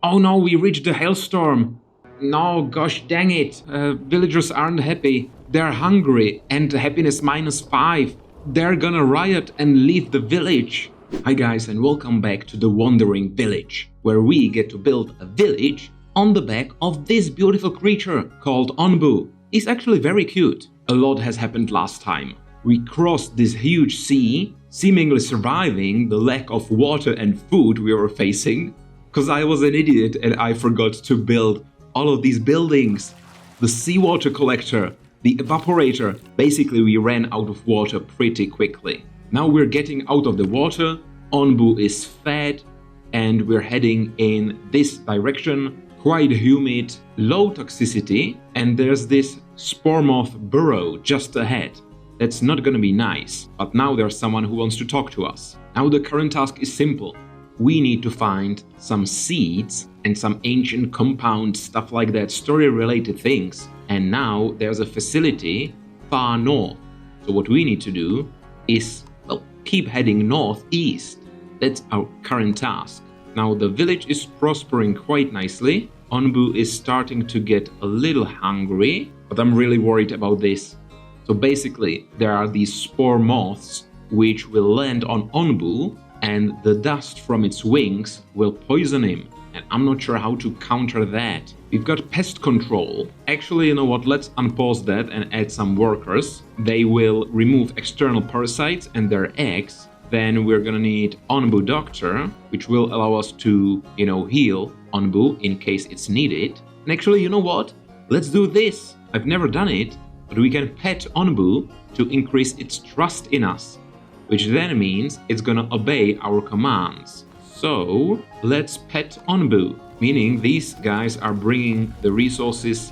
Oh no, we reached the hailstorm. No, gosh dang it. Villagers aren't happy. They're hungry and happiness -5. They're gonna riot and leave the village. Hi guys and welcome back to the Wandering Village, where we get to build a village on the back of this beautiful creature called Onbu. He's actually very cute. A lot has happened last time. We crossed this huge sea, seemingly surviving the lack of water and food we were facing, because I was an idiot and I forgot to build all of these buildings. The seawater collector, the evaporator. Basically we ran out of water pretty quickly. Now we're getting out of the water, Onbu is fed, and we're heading in this direction. Quite humid, low toxicity, and there's this spore moth burrow just ahead. That's not gonna be nice, but now there's someone who wants to talk to us. Now the current task is simple. We need to find some seeds and some ancient compound stuff like that, story-related things. And now there's a facility far north. So what we need to do is, well, keep heading northeast. That's our current task. Now the village is prospering quite nicely. Onbu is starting to get a little hungry, but I'm really worried about this. So basically, there are these spore moths which will land on Onbu, and the dust from its wings will poison him. And I'm not sure how to counter that. We've got pest control. Actually, you know what? Let's unpause that and add some workers. They will remove external parasites and their eggs. Then we're gonna need Onbu Doctor, which will allow us to, heal Onbu in case it's needed. And actually, you know what? Let's do this. I've never done it, but we can pet Onbu to increase its trust in us, which then means it's gonna obey our commands. So let's pet Onbu, meaning these guys are bringing the resources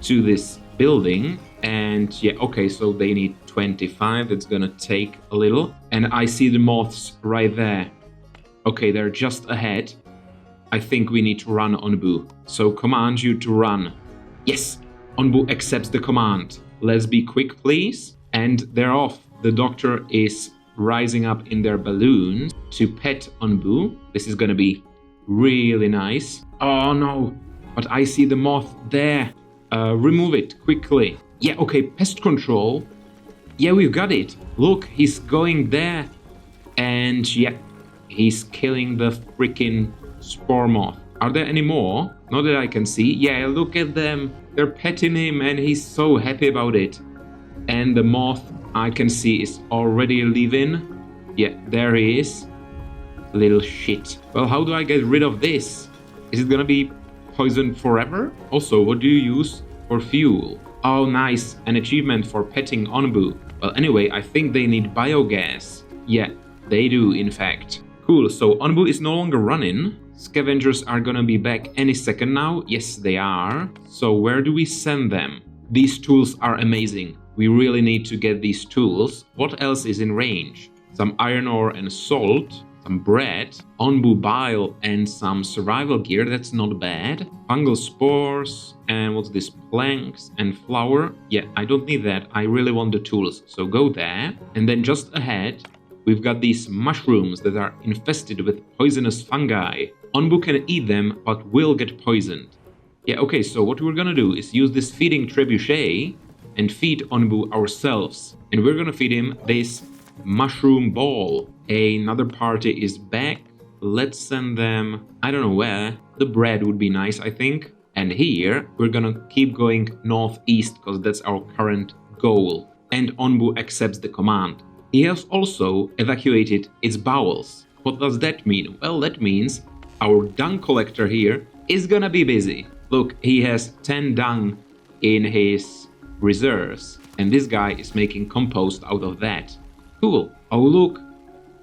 to this building. And yeah, okay, so they need 25. It's gonna take a little. And I see the moths right there. Okay, they're just ahead. I think we need to run Onbu. So command you to run. Yes, Onbu accepts the command. Let's be quick, please. And they're off. The doctor is rising up in their balloons to pet Onbu. This is gonna be really nice. Oh no, but I see the moth there. Remove it quickly. Yeah, okay, pest control. Yeah, we've got it. Look, he's going there. And yeah, he's killing the freaking spore moth. Are there any more? Not that I can see. Yeah, look at them. They're petting him and he's so happy about it. And the moth, I can see, is already leaving. Yeah, there he is. Little shit. Well, how do I get rid of this? Is it gonna be poisoned forever? Also, what do you use for fuel? Oh, nice. An achievement for petting Onbu. Well, anyway, I think they need biogas. Yeah, they do, in fact. Cool, so Onbu is no longer running. Scavengers are gonna be back any second now. Yes, they are. So where do we send them? These tools are amazing. We really need to get these tools. What else is in range? Some iron ore and salt. Some bread, Onbu bile, and some survival gear. That's not bad. Fungal spores, and what's this? Planks and flour. Yeah, I don't need that. I really want the tools. So go there. And then just ahead, we've got these mushrooms that are infested with poisonous fungi. Onbu can eat them, but will get poisoned. Yeah, okay, so what we're gonna do is use this feeding trebuchet and feed Onbu ourselves. And we're gonna feed him this mushroom ball. Another party is back. Let's send them, I don't know where. The bread would be nice, I think. And here, we're gonna keep going northeast because that's our current goal. And Onbu accepts the command. He has also evacuated its bowels. What does that mean? Well, that means our dung collector here is gonna be busy. Look, he has 10 dung in his reserves. And this guy is making compost out of that. Cool. Oh, look.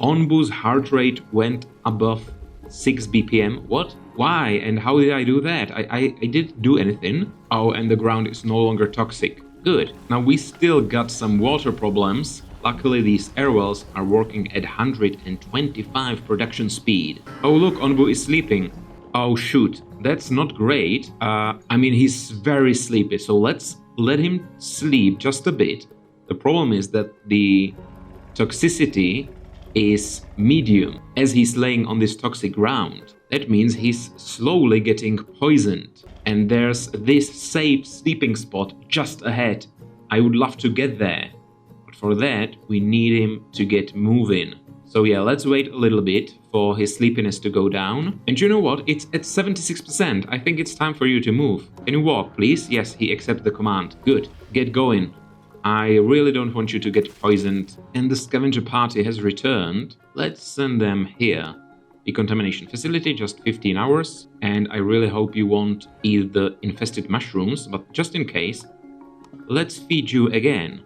Onbu's heart rate went above 6 BPM. What? Why? And how did I do that? I didn't do anything. Oh, and the ground is no longer toxic. Good. Now we still got some water problems. Luckily, these air wells are working at 125 production speed. Oh, look, Onbu is sleeping. Oh, shoot. That's not great. I mean, he's very sleepy, so let's let him sleep just a bit. The problem is that the toxicity is medium, as he's laying on this toxic ground. That means he's slowly getting poisoned. And there's this safe sleeping spot just ahead. I would love to get there. But for that, we need him to get moving. So yeah, let's wait a little bit for his sleepiness to go down. And you know what? It's at 76%. I think it's time for you to move. Can you walk, please? Yes, he accepts the command. Good. Get going. I really don't want you to get poisoned. And the scavenger party has returned. Let's send them here. Decontamination facility, just 15 hours. And I really hope you won't eat the infested mushrooms, but just in case, let's feed you again.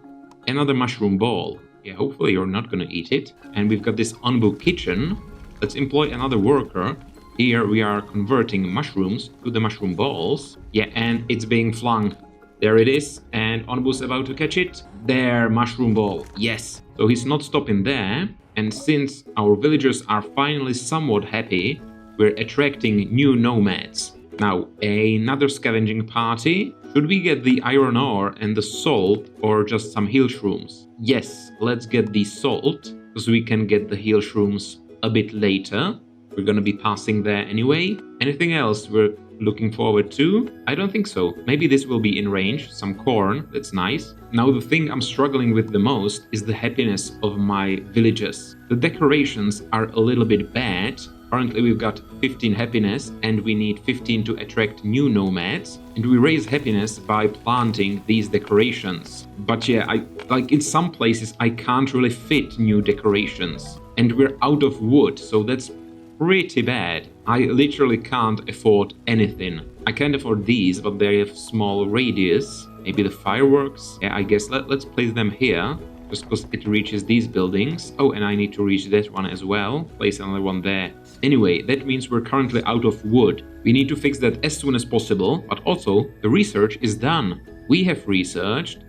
Another mushroom ball. Yeah, hopefully you're not gonna eat it. And we've got this Onbu kitchen. Let's employ another worker. Here we are converting mushrooms to the mushroom balls. Yeah, and it's being flung. There it is, and Onbu's about to catch it. There, mushroom ball. Yes. So he's not stopping there. And since our villagers are finally somewhat happy, we're attracting new nomads. Now, another scavenging party. Should we get the iron ore and the salt, or just some heal shrooms? Yes, let's get the salt, because we can get the heal shrooms a bit later. We're gonna be passing there anyway. Anything else we're looking forward to? I don't think so. Maybe this will be in range. Some corn, that's nice. Now the thing I'm struggling with the most is the happiness of my villagers. The decorations are a little bit bad. Currently we've got 15 happiness and we need 15 to attract new nomads. And we raise happiness by planting these decorations. But yeah, like in some places I can't really fit new decorations. And we're out of wood, so that's pretty bad. I literally can't afford anything. I can't afford these, but they have small radius. Maybe the fireworks? Yeah, I guess let's place them here, just because it reaches these buildings. Oh, and I need to reach that one as well. Place another one there. Anyway, that means we're currently out of wood. We need to fix that as soon as possible, but also the research is done. We have researched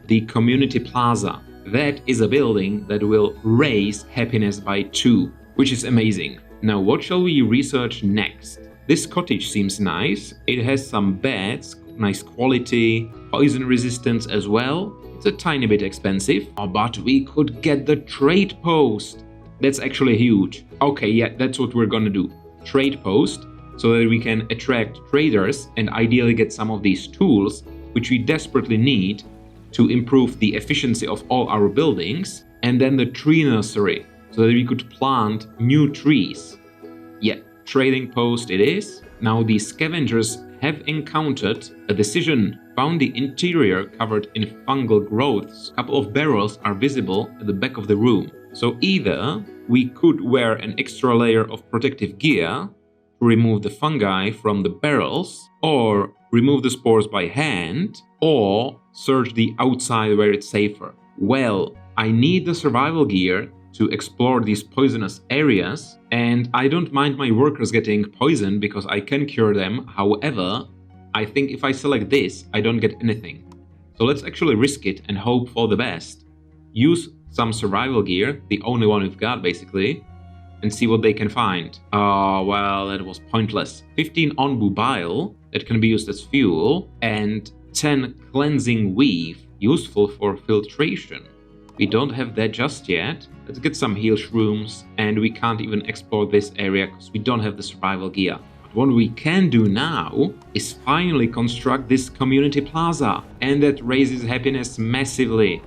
the community plaza. That is a building that will raise happiness by 2, which is amazing. Now, what shall we research next? This cottage seems nice. It has some beds, nice quality, poison resistance as well. It's a tiny bit expensive, but we could get the trade post. That's actually huge. Okay, yeah, that's what we're gonna do. Trade post, so that we can attract traders and ideally get some of these tools, which we desperately need to improve the efficiency of all our buildings. And then the tree nursery, so that we could plant new trees. Yeah, trading post it is. Now the scavengers have encountered a decision. Found the interior covered in fungal growths. A couple of barrels are visible at the back of the room. So either we could wear an extra layer of protective gear to remove the fungi from the barrels, or remove the spores by hand, or search the outside where it's safer. Well, I need the survival gear to explore these poisonous areas, and I don't mind my workers getting poisoned because I can cure them. However, I think if I select this, I don't get anything. So let's actually risk it and hope for the best. Use some survival gear, the only one we've got basically, and see what they can find. Oh, well, that was pointless. 15 Onbu bile that can be used as fuel, and 10 cleansing weave, useful for filtration. We don't have that just yet. Let's get some heal shrooms, and we can't even explore this area because we don't have the survival gear. But what we can do now is finally construct this community plaza, and that raises happiness massively.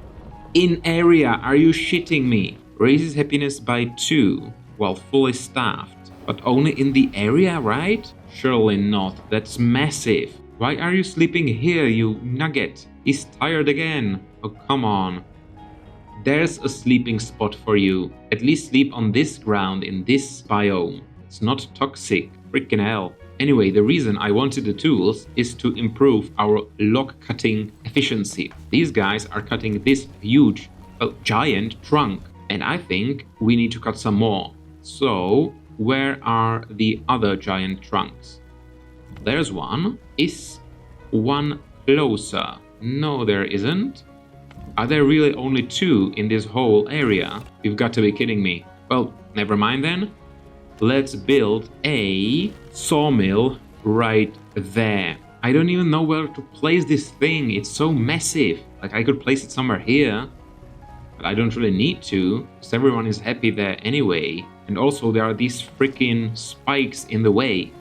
In area, are you shitting me? Raises happiness by 2 while fully staffed, but only in the area, right? Surely not, that's massive. Why are you sleeping here, you nugget? He's tired again. Oh, come on. There's a sleeping spot for you. At least sleep on this ground in this biome. It's not toxic. Freaking hell. Anyway, the reason I wanted the tools is to improve our log cutting efficiency. These guys are cutting this huge, giant trunk, and I think we need to cut some more. So, where are the other giant trunks? There's one. Is one closer? No, there isn't. Are there really only 2 in this whole area? You've got to be kidding me. Well, never mind then. Let's build a sawmill right there. I don't even know where to place this thing. It's so massive. Like, I could place it somewhere here. But I don't really need to, because everyone is happy there anyway. And also there are these freaking spikes in the way.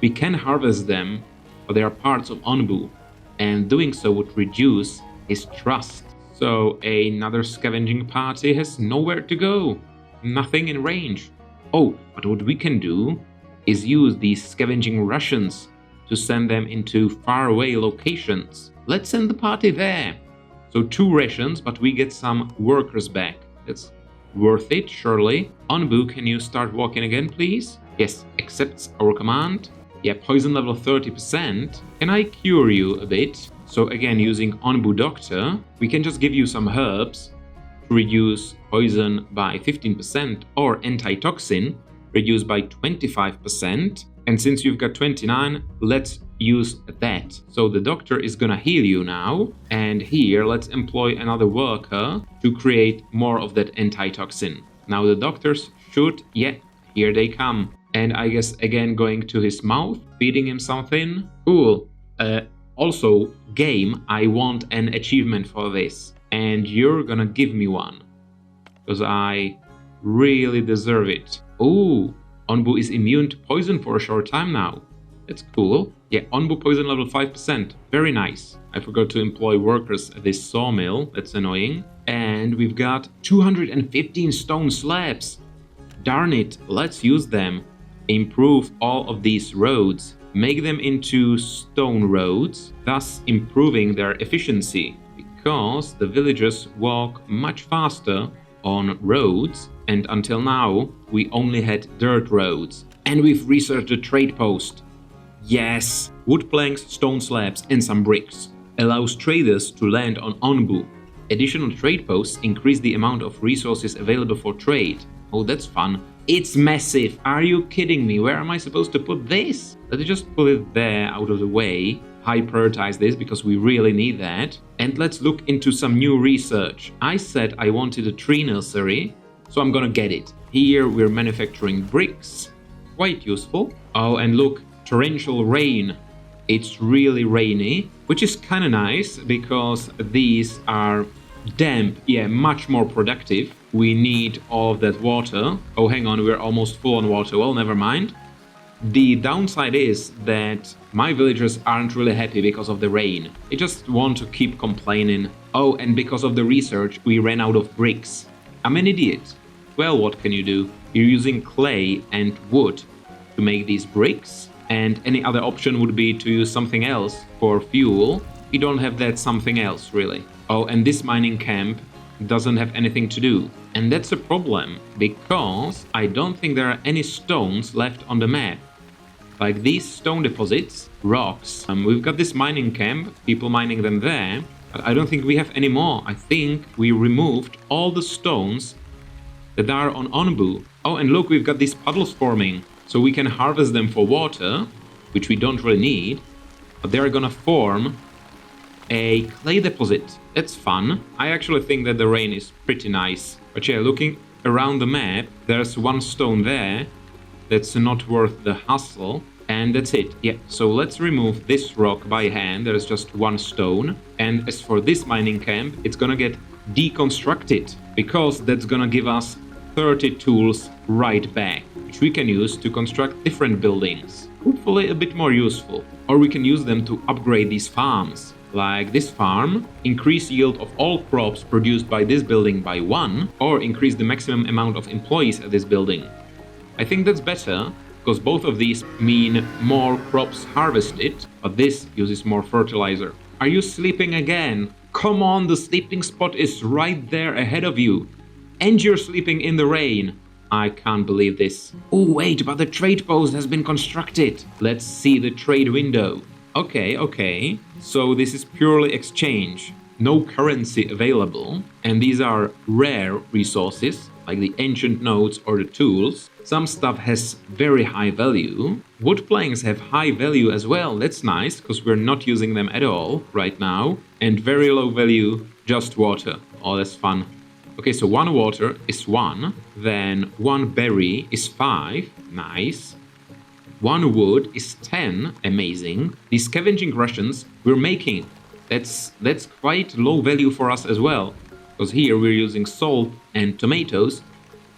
We can harvest them, but they are parts of Onbu, and doing so would reduce his trust. So another scavenging party has nowhere to go. Nothing in range. Oh, but what we can do is use these scavenging Russians to send them into faraway locations. Let's send the party there. So 2 rations, but we get some workers back. That's worth it, surely. Onbu, can you start walking again, please? Yes, accepts our command. Yeah, poison level 30%. Can I cure you a bit? So again, using Onbu Doctor, we can just give you some herbs to reduce poison by 15% or antitoxin, reduce by 25%. And since you've got 29, let's use that. So the doctor is gonna heal you now. And here, let's employ another worker to create more of that antitoxin. Now the doctors should, yeah, here they come. And I guess again going to his mouth, feeding him something. Cool. Also, game, I want an achievement for this. And you're gonna give me one. Because I really deserve it. Ooh. Onbu is immune to poison for a short time now. That's cool. Yeah, Onbu poison level 5%. Very nice. I forgot to employ workers at this sawmill. That's annoying. And we've got 215 stone slabs. Darn it, let's use them. Improve all of these roads. Make them into stone roads, thus improving their efficiency. Because the villagers walk much faster on roads, and until now we only had dirt roads. And we've researched a trade post. Yes! Wood planks, stone slabs and some bricks. Allows traders to land on Onbu. Additional trade posts increase the amount of resources available for trade. Oh, that's fun. It's massive! Are you kidding me? Where am I supposed to put this? Let's just put it there out of the way. High prioritize this because we really need that. And let's look into some new research. I said I wanted a tree nursery, so I'm gonna get it. Here we're manufacturing bricks. Quite useful. Oh, and look, torrential rain. It's really rainy, which is kind of nice because these are damp. Yeah, much more productive. We need all of that water. Oh, hang on, we're almost full on water. Well, never mind. The downside is that my villagers aren't really happy because of the rain. They just want to keep complaining. Oh, and because of the research, we ran out of bricks. I'm an idiot. Well, what can you do? You're using clay and wood to make these bricks, and any other option would be to use something else for fuel. We don't have that something else, really. Oh, and this mining camp doesn't have anything to do. And that's a problem, because I don't think there are any stones left on the map. Like these stone deposits, rocks. We've got this mining camp, people mining them there, but I don't think we have any more. I think we removed all the stones that are on Onbu. Oh, and look, we've got these puddles forming, so we can harvest them for water, which we don't really need, but they're gonna form a clay deposit. That's fun. I actually think that the rain is pretty nice. But yeah, looking around the map, there's one stone there that's not worth the hassle. And that's it. Yeah, so let's remove this rock by hand. There's just one stone. And as for this mining camp, it's gonna get deconstructed, because that's gonna give us 30 tools right back, which we can use to construct different buildings. Hopefully a bit more useful. Or we can use them to upgrade these farms. Like this farm, increase yield of all crops produced by this building by 1, or increase the maximum amount of employees at this building. I think that's better, because both of these mean more crops harvested, but this uses more fertilizer. Are you sleeping again? Come on, the sleeping spot is right there ahead of you. And you're sleeping in the rain. I can't believe this. Oh wait, but the trade post has been constructed. Let's see the trade window. Okay. So this is purely exchange. No currency available. And these are rare resources, like the ancient nodes or the tools. Some stuff has very high value. Wood planks have high value as well. That's nice, because we're not using them at all right now. And very low value, just water. Oh, that's fun. Okay, so 1 water is 1. Then 1 berry is 5. Nice. 1 wood is 10. Amazing. These scavenging Russians we're making. That's quite low value for us as well. Because here we're using salt and tomatoes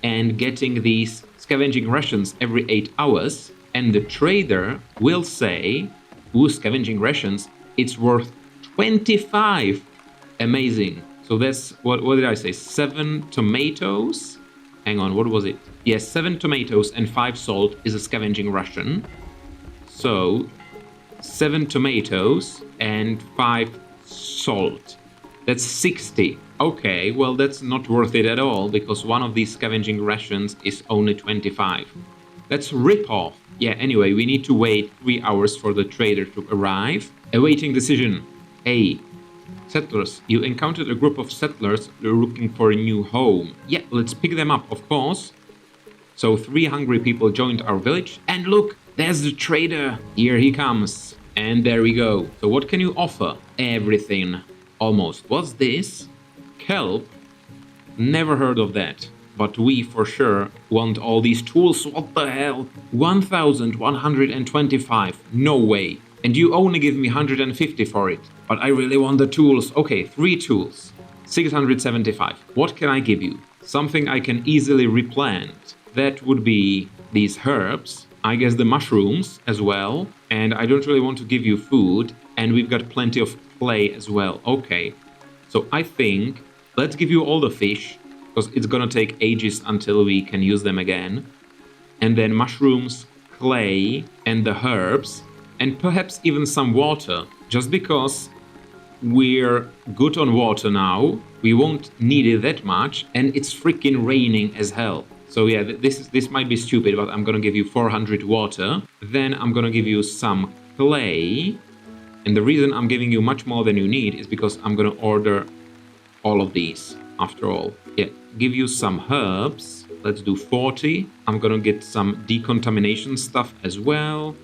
and getting these scavenging rations every 8 hours. And the trader will say, ooh, scavenging rations, it's worth 25. Amazing. So that's, what did I say? 7 tomatoes? Hang on, what was it? Yes, 7 tomatoes and 5 salt is a scavenging ration. So 7 tomatoes and 5 salt. That's 60. Okay, well, that's not worth it at all, because one of these scavenging rations is only 25. That's rip-off. Yeah, anyway, we need to wait 3 hours for the trader to arrive. Awaiting decision. A. Settlers. You encountered a group of settlers looking for a new home. Yeah, let's pick them up, of course. So 3 hungry people joined our village. And look, there's the trader. Here he comes. And there we go. So what can you offer? Everything. Almost. What's this? Kelp? Never heard of that. But we for sure want all these tools. What the hell? 1,125. No way. And you only give me 150 for it. But I really want the tools. Okay, 3 tools. 675. What can I give you? Something I can easily replant. That would be these herbs. I guess the mushrooms as well. And I don't really want to give you food. And we've got plenty of clay as well. Okay. So I think let's give you all the fish, because it's gonna take ages until we can use them again. And then mushrooms, clay, and the herbs. And perhaps even some water, just because we're good on water now. We won't need it that much, and it's freaking raining as hell. So yeah, this might be stupid, but I'm gonna give you 400 water. Then I'm gonna give you some clay. And the reason I'm giving you much more than you need is because I'm gonna order all of these, after all. Yeah, give you some herbs. Let's do 40. I'm gonna get some decontamination stuff as well.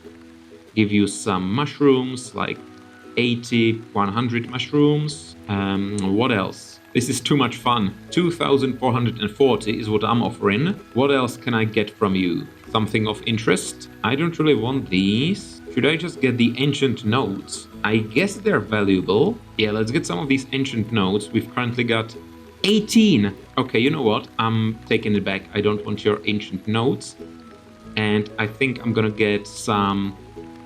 Give you some mushrooms, like 80, 100 mushrooms. What else? This is too much fun. 2,440 is what I'm offering. What else can I get from you? Something of interest? I don't really want these. Should I just get the ancient notes? I guess they're valuable. Yeah, let's get some of these ancient notes. We've currently got 18. Okay, you know what? I'm taking it back. I don't want your ancient notes. And I think I'm gonna get some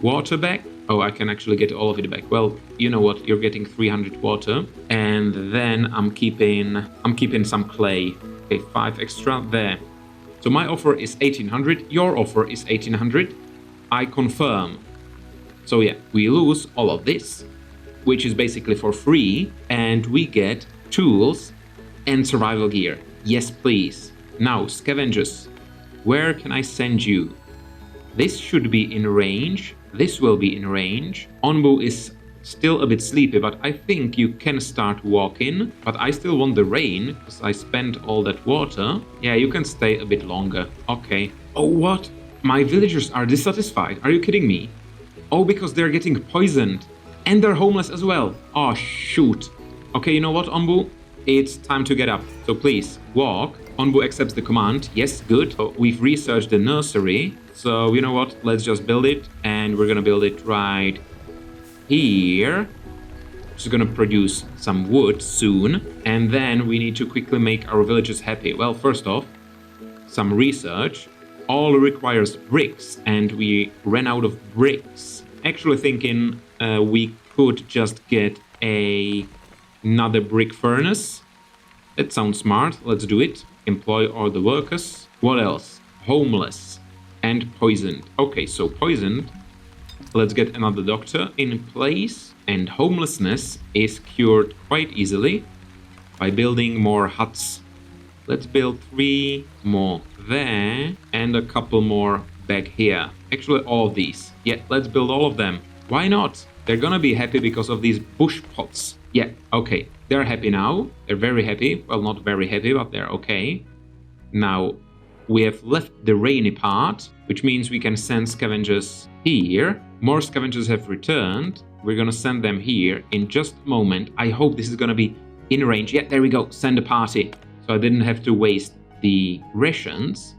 water back. Oh, I can actually get all of it back. Well, you know what? You're getting 300 water. And then I'm keeping some clay. Okay, 5 extra there. So my offer is 1,800. Your offer is 1,800. I confirm. So yeah, we lose all of this, which is basically for free. And we get tools and survival gear. Yes, please. Now, scavengers. Where can I send you? This should be in range. This will be in range. Onbu is still a bit sleepy, but I think you can start walking. But I still want the rain, because I spent all that water. Yeah, you can stay a bit longer. Okay. Oh, what? My villagers are dissatisfied. Are you kidding me? Oh, because they're getting poisoned. And they're homeless as well. Oh, shoot. Okay, you know what, Onbu? It's time to get up. So please, walk. Onbu accepts the command. Yes, good. So we've researched the nursery. So, you know what? Let's just build it. And we're gonna build it right here. Just gonna produce some wood soon. And then we need to quickly make our villagers happy. Well, first off, some research. All requires bricks. And we ran out of bricks. Actually thinking we could just get another brick furnace. That sounds smart. Let's do it. Employ all the workers. What else? Homeless and poisoned. Okay, so poisoned. Let's get another doctor in place. And homelessness is cured quite easily by building more huts. Let's build 3 more there and a couple more back here. Actually, all of these. Yeah, let's build all of them. Why not? They're gonna be happy because of these bush pots. Yeah, okay. They're happy now. They're very happy. Well, not very happy, but they're okay. Now, we have left the rainy part, which means we can send scavengers here. More scavengers have returned. We're gonna send them here in just a moment. I hope this is gonna be in range. Yeah, there we go. Send a party. So I didn't have to waste the rations.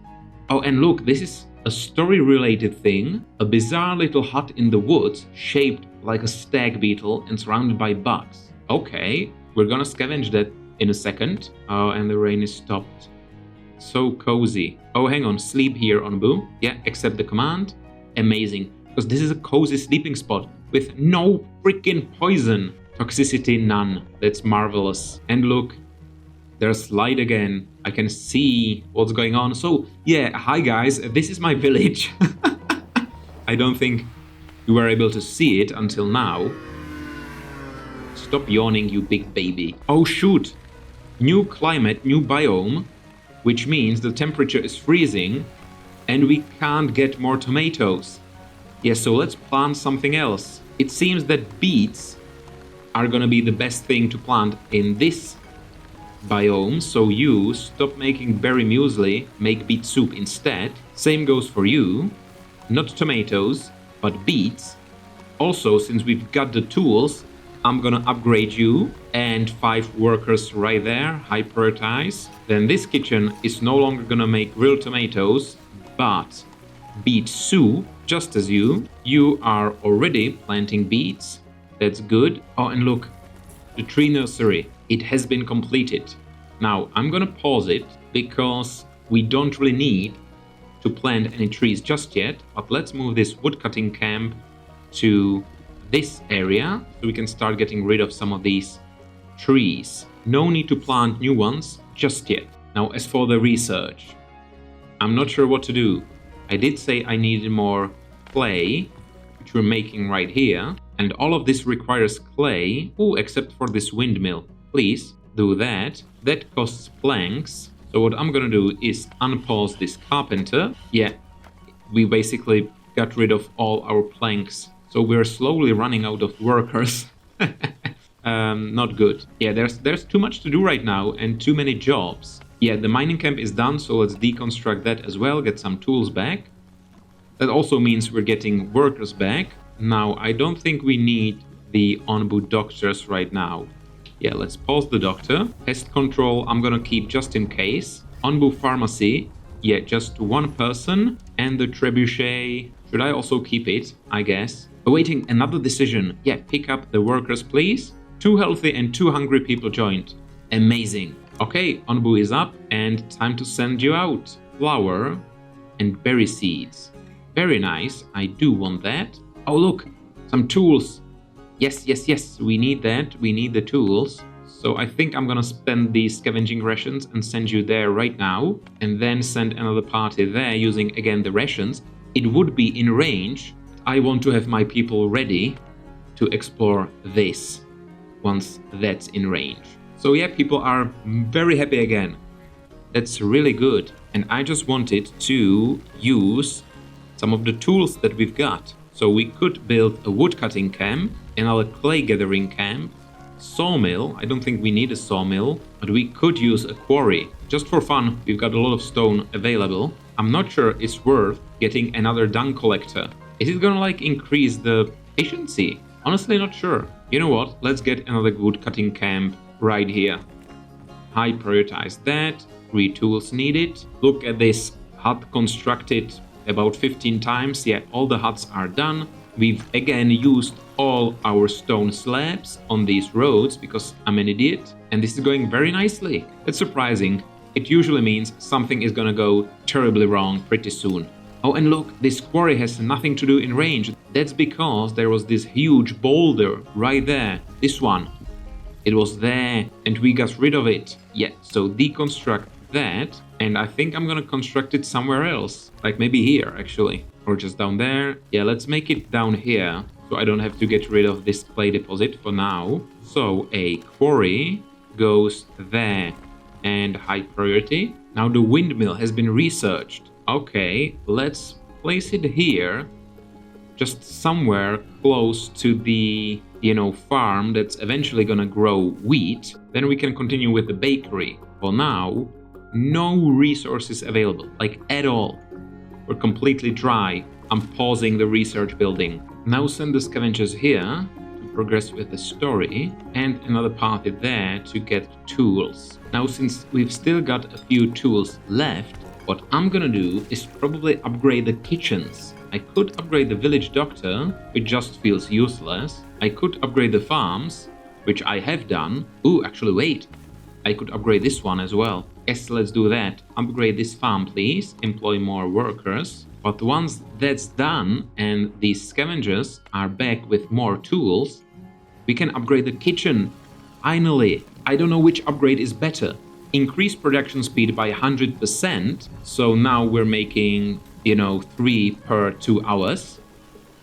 Oh, and look, this is a story-related thing. A bizarre little hut in the woods, shaped like a stag beetle and surrounded by bugs. Okay, we're gonna scavenge that in a second. Oh, and the rain is stopped. So cozy. Oh, hang on. Sleep here, Onbu. Yeah, accept the command. Amazing. Because this is a cozy sleeping spot with no freaking poison. Toxicity, none. That's marvelous. And look, there's light again. I can see what's going on. So, yeah, hi guys. This is my village. I don't think you were able to see it until now. Stop yawning, you big baby. Oh, shoot. New climate, new biome, which means the temperature is freezing and we can't get more tomatoes. Yeah, so let's plant something else. It seems that beets are gonna be the best thing to plant in this biome, so you stop making berry muesli, make beet soup instead. Same goes for you. Not tomatoes, but beets. Also, since we've got the tools, I'm gonna upgrade you and 5 workers right there, high prioritize. Then this kitchen is no longer gonna make real tomatoes, but beet soup, just as you. You are already planting beets. That's good. Oh, and look, the tree nursery, it has been completed. Now, I'm gonna pause it because we don't really need to plant any trees just yet, but let's move this woodcutting camp to this area so we can start getting rid of some of these trees. No need to plant new ones just yet. Now, as for the research, I'm not sure what to do. I did say I needed more clay, which we're making right here, and all of this requires clay. Oh, except for this windmill. Please do that. That costs planks. So what I'm gonna do is unpause this carpenter. Yeah, we basically got rid of all our planks. So we're slowly running out of workers. Not good. Yeah, there's too much to do right now and too many jobs. Yeah, the mining camp is done, so let's deconstruct that as well, get some tools back. That also means we're getting workers back. Now, I don't think we need the Onbu doctors right now. Yeah, let's pause the doctor. Pest control, I'm gonna keep just in case. Onbu pharmacy, yeah, just 1 person. And the trebuchet, should I also keep it? I guess. Awaiting another decision. Yeah, pick up the workers, please. 2 healthy and 2 hungry people joined. Amazing. Okay, Onbu is up and time to send you out. Flour and berry seeds. Very nice. I do want that. Oh, look, some tools. Yes, yes, yes, we need that. We need the tools. So I think I'm gonna spend these scavenging rations and send you there right now. And then send another party there using, again, the rations. It would be in range. I want to have my people ready to explore this once that's in range. So yeah, people are very happy again. That's really good. And I just wanted to use some of the tools that we've got. So we could build a woodcutting camp, another clay gathering camp, sawmill. I don't think we need a sawmill, but we could use a quarry. Just for fun, we've got a lot of stone available. I'm not sure it's worth getting another dung collector. Is it gonna like increase the efficiency? Honestly, not sure. You know what? Let's get another woodcutting camp right here. High prioritize that. 3 tools needed. Look at this hut constructed about 15 times. Yeah, all the huts are done. We've again used all our stone slabs on these roads because I'm an idiot. And this is going very nicely. It's surprising. It usually means something is gonna go terribly wrong pretty soon. Oh, and look, this quarry has nothing to do in range. That's because there was this huge boulder right there. This one. It was there and we got rid of it. Yeah, so deconstruct that. And I think I'm gonna construct it somewhere else. Like maybe here, actually. Or just down there. Yeah, let's make it down here. So I don't have to get rid of this clay deposit for now. So a quarry goes there. And high priority. Now the windmill has been researched. Okay, let's place it here. Just somewhere close to the, farm that's eventually gonna grow wheat. Then we can continue with the bakery. For now, no resources available, like at all. We're completely dry. I'm pausing the research building. Now send the scavengers here to progress with the story and another party there to get tools. Now since we've still got a few tools left, what I'm gonna do is probably upgrade the kitchens. I could upgrade the village doctor, which just feels useless. I could upgrade the farms, which I have done. Ooh, actually wait. I could upgrade this one as well. Yes, let's do that. Upgrade this farm, please. Employ more workers. But once that's done and these scavengers are back with more tools, we can upgrade the kitchen. Finally, I don't know which upgrade is better. Increase production speed by 100%. So now we're making, 3 per 2 hours.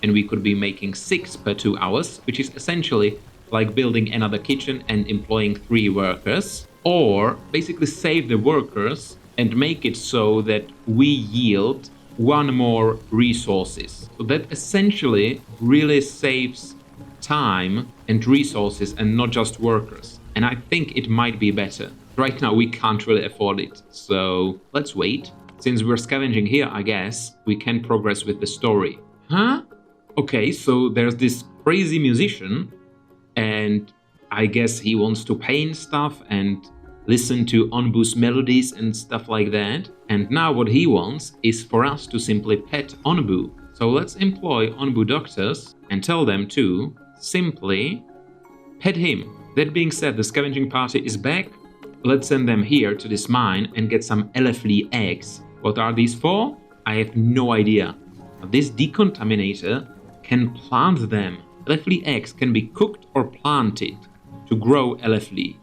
And we could be making 6 per 2 hours, which is essentially like building another kitchen and employing 3 workers. Or basically save the workers and make it so that we yield 1 more resources. So that essentially really saves time and resources and not just workers. And I think it might be better. Right now we can't really afford it, so let's wait. Since we're scavenging here, I guess, we can progress with the story. Huh? Okay, so there's this crazy musician, and I guess he wants to paint stuff and listen to Onbu's melodies and stuff like that. And now what he wants is for us to simply pet Onbu. So let's employ Onbu doctors and tell them to simply pet him. That being said, the scavenging party is back. Let's send them here to this mine and get some elefly eggs. What are these for? I have no idea. This decontaminator can plant them. Elefly eggs can be cooked or planted to grow elefly.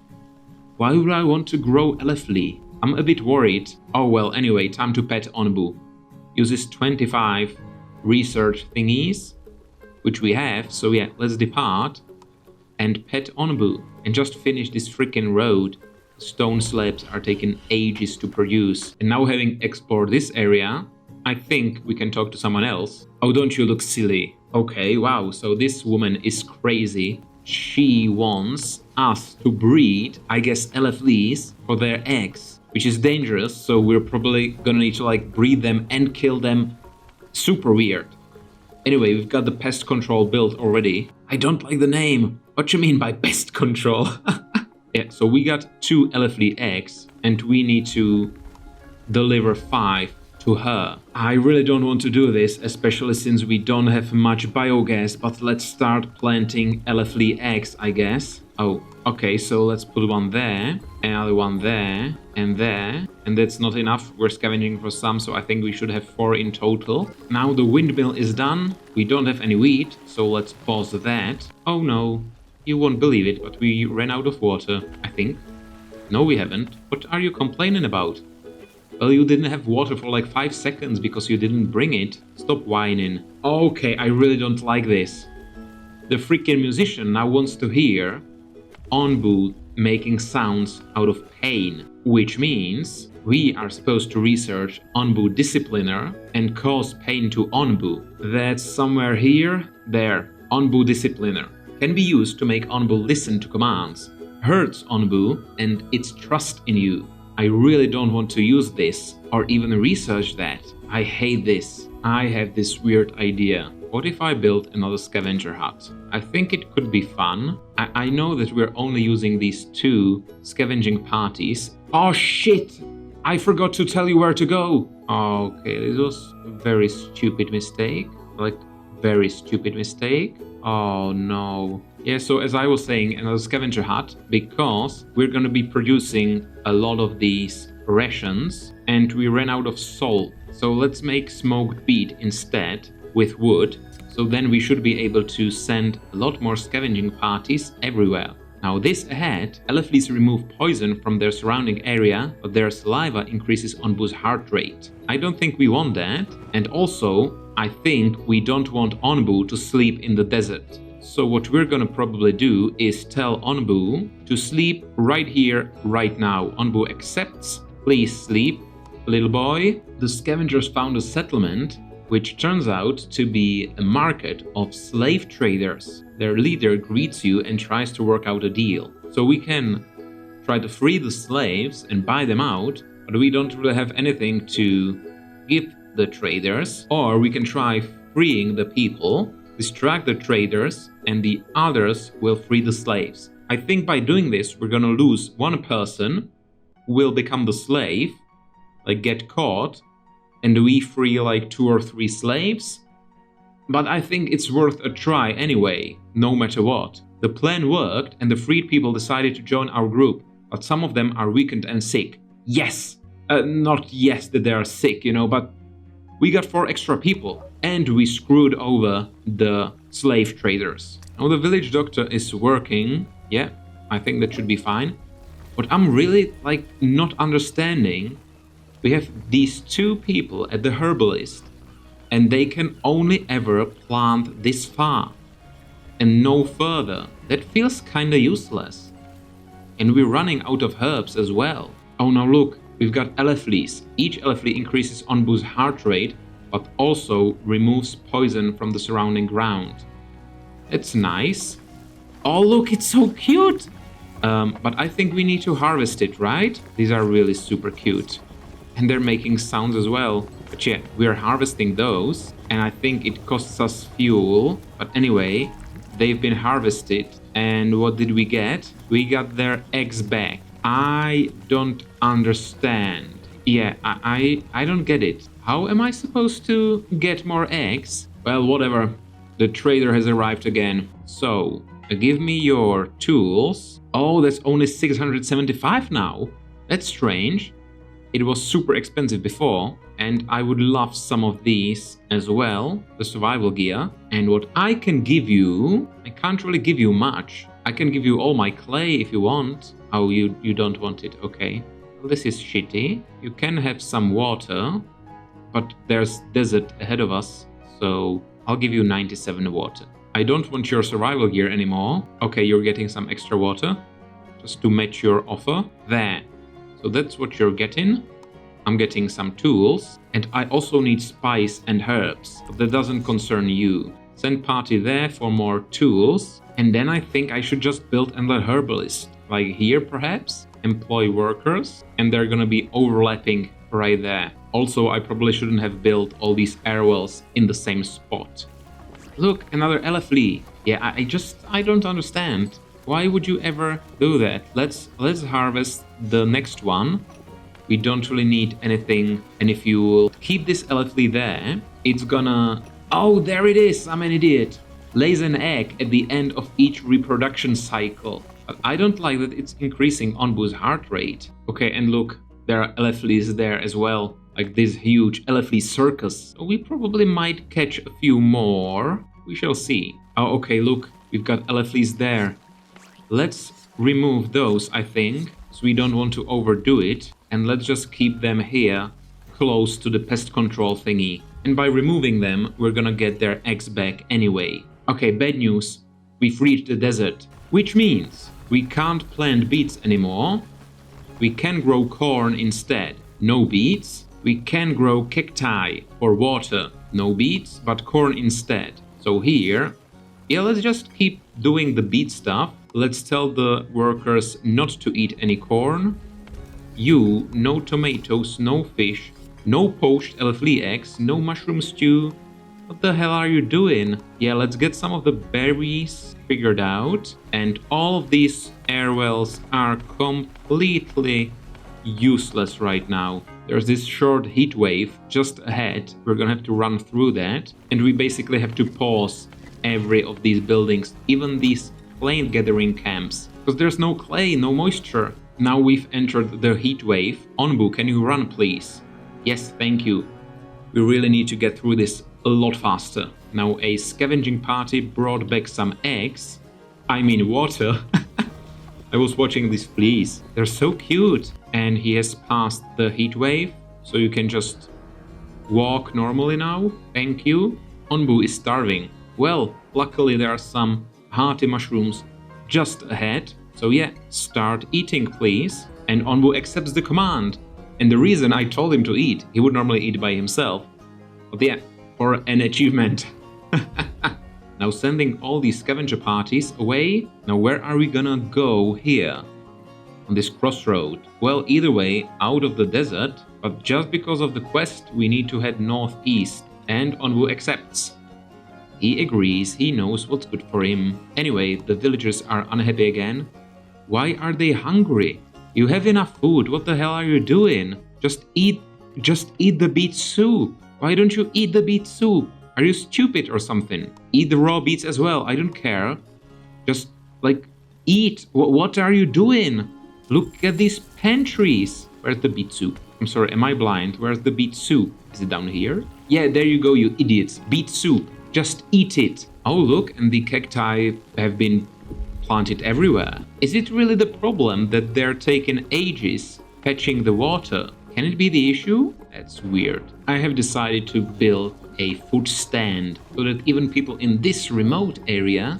Why would I want to grow elefly? I'm a bit worried. Oh well, anyway, time to pet Onbu. Uses 25 research thingies, which we have, so yeah, let's depart and pet Onbu and just finish this freaking road. Stone slabs are taking ages to produce. And now having explored this area, I think we can talk to someone else. Oh, don't you look silly. Okay, wow, so this woman is crazy. She wants us to breed, I guess, eleflees for their eggs, which is dangerous, so we're probably gonna need to breed them and kill them. Super weird. Anyway, we've got the pest control built already. I don't like the name. What you mean by pest control? Yeah, so we got 2 elefly eggs, and we need to deliver 5 to her. I really don't want to do this, especially since we don't have much biogas, but let's start planting elefly eggs, I guess. Oh, okay, so let's put one there, another one there, and that's not enough. We're scavenging for some, so I think we should have 4 in total. Now the windmill is done. We don't have any wheat, so let's pause that. Oh no, you won't believe it, but we ran out of water, I think. No, we haven't. What are you complaining about? Well, you didn't have water for 5 seconds because you didn't bring it. Stop whining. Okay, I really don't like this. The freaking musician now wants to hear Onbu making sounds out of pain, which means we are supposed to research Onbu discipliner and cause pain to Onbu. That's somewhere here. There, Onbu discipliner. Can be used to make Onbu listen to commands. Hurts Onbu and its trust in you. I really don't want to use this or even research that. I hate this. I have this weird idea. What if I build another scavenger hut? I think it could be fun. I know that we're only using these 2 scavenging parties. Oh shit! I forgot to tell you where to go. Okay, this was a very stupid mistake. Very stupid mistake. Oh no. Yeah, so as I was saying, another scavenger hut, because we're gonna be producing a lot of these rations and we ran out of salt. So let's make smoked beet instead with wood. So then we should be able to send a lot more scavenging parties everywhere. Now this ahead, eleflees remove poison from their surrounding area, but their saliva increases Onbu's heart rate. I don't think we want that. And also, I think we don't want Onbu to sleep in the desert. So what we're gonna probably do is tell Onbu to sleep right here, right now. Onbu accepts. Please sleep, little boy. The scavengers found a settlement, which turns out to be a market of slave traders. Their leader greets you and tries to work out a deal. So we can try to free the slaves and buy them out, but we don't really have anything to give the traders. Or we can try freeing the people, distract the traders, and the others will free the slaves. I think by doing this, we're gonna lose one person who will become the slave, get caught, and we free 2 or 3 slaves. But I think it's worth a try anyway, no matter what. The plan worked and the freed people decided to join our group, but some of them are weakened and sick. Yes! Not yes that they are sick, but we got 4 extra people, and we screwed over the slave traders. Now the village doctor is working. Yeah, I think that should be fine. What I'm really, not understanding, we have these 2 people at the herbalist, and they can only ever plant this far and no further. That feels kinda useless. And we're running out of herbs as well. Oh, now look, we've got Eleflees. Each Eleflee increases Onbu's heart rate, but also removes poison from the surrounding ground. It's nice. Oh, look, it's so cute! But I think we need to harvest it, right? These are really super cute. And they're making sounds as well. But yeah, we're harvesting those, and I think it costs us fuel. But anyway, they've been harvested, and what did we get? We got their eggs back. I don't understand. Yeah, I don't get it. How am I supposed to get more eggs? Well, whatever. The trader has arrived again. So, give me your tools. Oh, that's only 675 now. That's strange. It was super expensive before, and I would love some of these as well, the survival gear. And what I can give you, I can't really give you much. I can give you all my clay if you want. Oh, you don't want it, okay. Well, this is shitty. You can have some water, but there's desert ahead of us, so I'll give you 97 water. I don't want your survival gear anymore. Okay, you're getting some extra water, just to match your offer. There. So that's what you're getting. I'm getting some tools, and I also need spice and herbs, but that doesn't concern you. Send party there for more tools, and then I think I should just build another herbalist. Like here, perhaps? Employ workers, and they're gonna be overlapping right there. Also, I probably shouldn't have built all these air wells in the same spot. Look, another Eleflee. Yeah, I don't understand. Why would you ever do that? Let's harvest the next one. We don't really need any fuel. Keep this Eleflee there. It's gonna... Oh, there it is! I'm an idiot. Lays an egg at the end of each reproduction cycle. But I don't like that it's increasing Onbu's heart rate. Okay, and look, there are Eleflees there as well. Like this huge Eleflee circus. So we probably might catch a few more. We shall see. Oh, okay, look, we've got Eleflees there. Let's remove those, I think, so we don't want to overdo it. And let's just keep them here, close to the pest control thingy. And by removing them, we're gonna get their eggs back anyway. Okay, bad news. We've reached the desert, which means we can't plant beets anymore. We can grow corn instead. No beets. We can grow cacti for water. No beets, but corn instead. So here, yeah, let's just keep doing the beet stuff. Let's tell the workers not to eat any corn. You, no tomatoes, no fish, no poached Eleflee eggs, no mushroom stew. What the hell are you doing? Yeah, let's get some of the berries figured out. And all of these air wells are completely useless right now. There's this short heat wave just ahead. We're gonna have to run through that. And we basically have to pause every of these buildings, even these plant gathering camps. Because there's no clay, no moisture. Now we've entered the heat wave. Onbu, can you run, please? Yes, thank you. We really need to get through this a lot faster. Now a scavenging party brought back some eggs. I mean water. I was watching these fleas. They're so cute. And he has passed the heat wave, so you can just walk normally now. Thank you. Onbu is starving. Well, luckily there are some hearty mushrooms just ahead. So yeah, start eating, please. And Onbu accepts the command. And the reason I told him to eat, he would normally eat by himself. But yeah, for an achievement. Now sending all these scavenger parties away. Now where are we gonna go here? On this crossroad? Well, either way, out of the desert. But just because of the quest, we need to head northeast. And Onbu accepts. He agrees, he knows what's good for him. Anyway, the villagers are unhappy again. Why are they hungry? You have enough food, what the hell are you doing? Just eat the beet soup. Why don't you eat the beet soup? Are you stupid or something? Eat the raw beets as well, I don't care. Just, eat. What are you doing? Look at these pantries. Where's the beet soup? I'm sorry, am I blind? Where's the beet soup? Is it down here? Yeah, there you go, you idiots. Beet soup. Just eat it. Oh, look, and the cacti have been planted everywhere. Is it really the problem that they're taking ages fetching the water? Can it be the issue? That's weird. I have decided to build a food stand so that even people in this remote area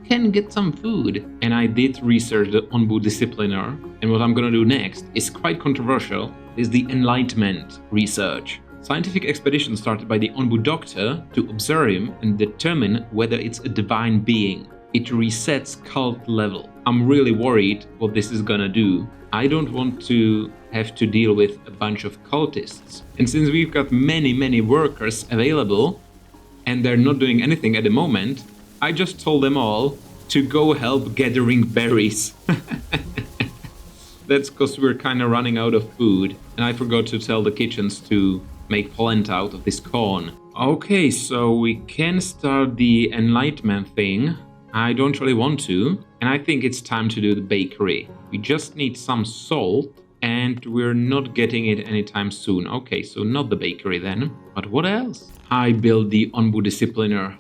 can get some food. And I did research the Onbu discipliner, and what I'm gonna do next is quite controversial, is the enlightenment research. Scientific expedition started by the Onbu doctor to observe him and determine whether it's a divine being. It resets cult level. I'm really worried what this is gonna do. I don't want to have to deal with a bunch of cultists. And since we've got many workers available and they're not doing anything at the moment, I just told them all to go help gathering berries. That's because we're kind of running out of food. And I forgot to tell the kitchens to make polenta out of this corn. Okay, so we can start the enlightenment thing. I don't really want to. And I think it's time to do the bakery. We just need some salt. And we're not getting it anytime soon. Okay, so not the bakery then. But what else? I built the Onbu discipliner.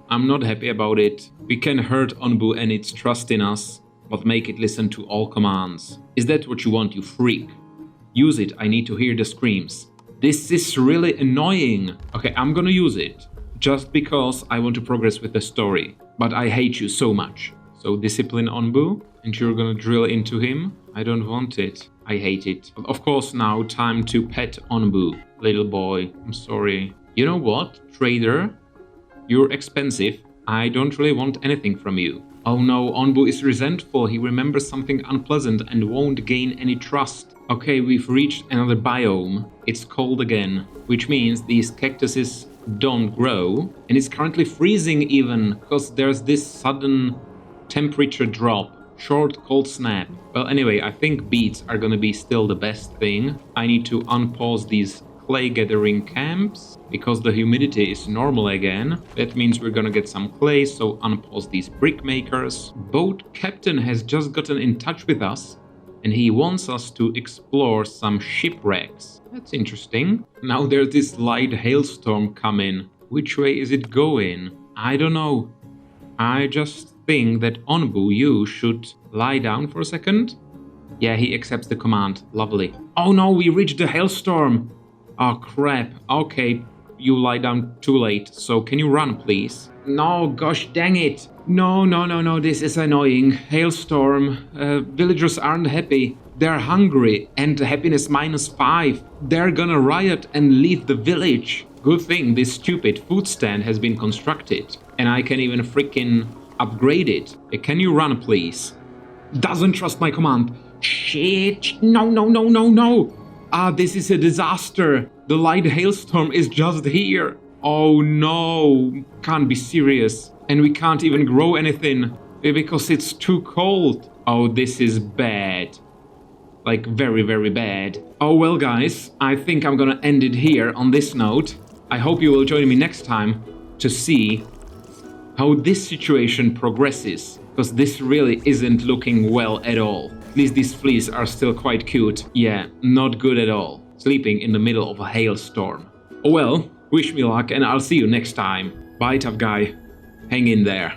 I'm not happy about it. We can hurt Onbu and its trust in us, but make it listen to all commands. Is that what you want, you freak? Use it, I need to hear the screams. This is really annoying. Okay, I'm gonna use it. Just because I want to progress with the story. But I hate you so much. So discipline Onbu, and you're gonna drill into him? I don't want it. I hate it. But of course now time to pet Onbu. Little boy, I'm sorry. You know what, trader? You're expensive. I don't really want anything from you. Oh no, Onbu is resentful. He remembers something unpleasant and won't gain any trust. Okay, we've reached another biome. It's cold again, which means these cactuses don't grow. And it's currently freezing even, because there's this sudden temperature drop. Short cold snap. Well, anyway, I think beets are gonna be still the best thing. I need to unpause these clay gathering camps because the humidity is normal again. That means we're gonna get some clay, so unpause these brick makers. Boat captain has just gotten in touch with us and he wants us to explore some shipwrecks. That's interesting. Now there's this light hailstorm coming. Which way is it going? I don't know. I just think that Onbu, you should lie down for a second. Yeah, he accepts the command. Lovely. Oh no, we reached the hailstorm. Oh crap. Okay, you lie down too late. So can you run, please? No, gosh dang it. No, this is annoying. Hailstorm. Villagers aren't happy. They're hungry and happiness -5. They're gonna riot and leave the village. Good thing this stupid food stand has been constructed. And I can even freaking upgrade it. Can you run, please? Doesn't trust my command. Shit. No. Ah, this is a disaster. The light hailstorm is just here. Oh no. Can't be serious. And we can't even grow anything because it's too cold. Oh, this is bad. Like very bad. Oh well, guys, I think I'm gonna end it here on this note. I hope you will join me next time to see how this situation progresses, because this really isn't looking well at all. At least these fleas are still quite cute. Yeah, not good at all. Sleeping in the middle of a hailstorm. Oh well, wish me luck and I'll see you next time. Bye, tough guy. Hang in there.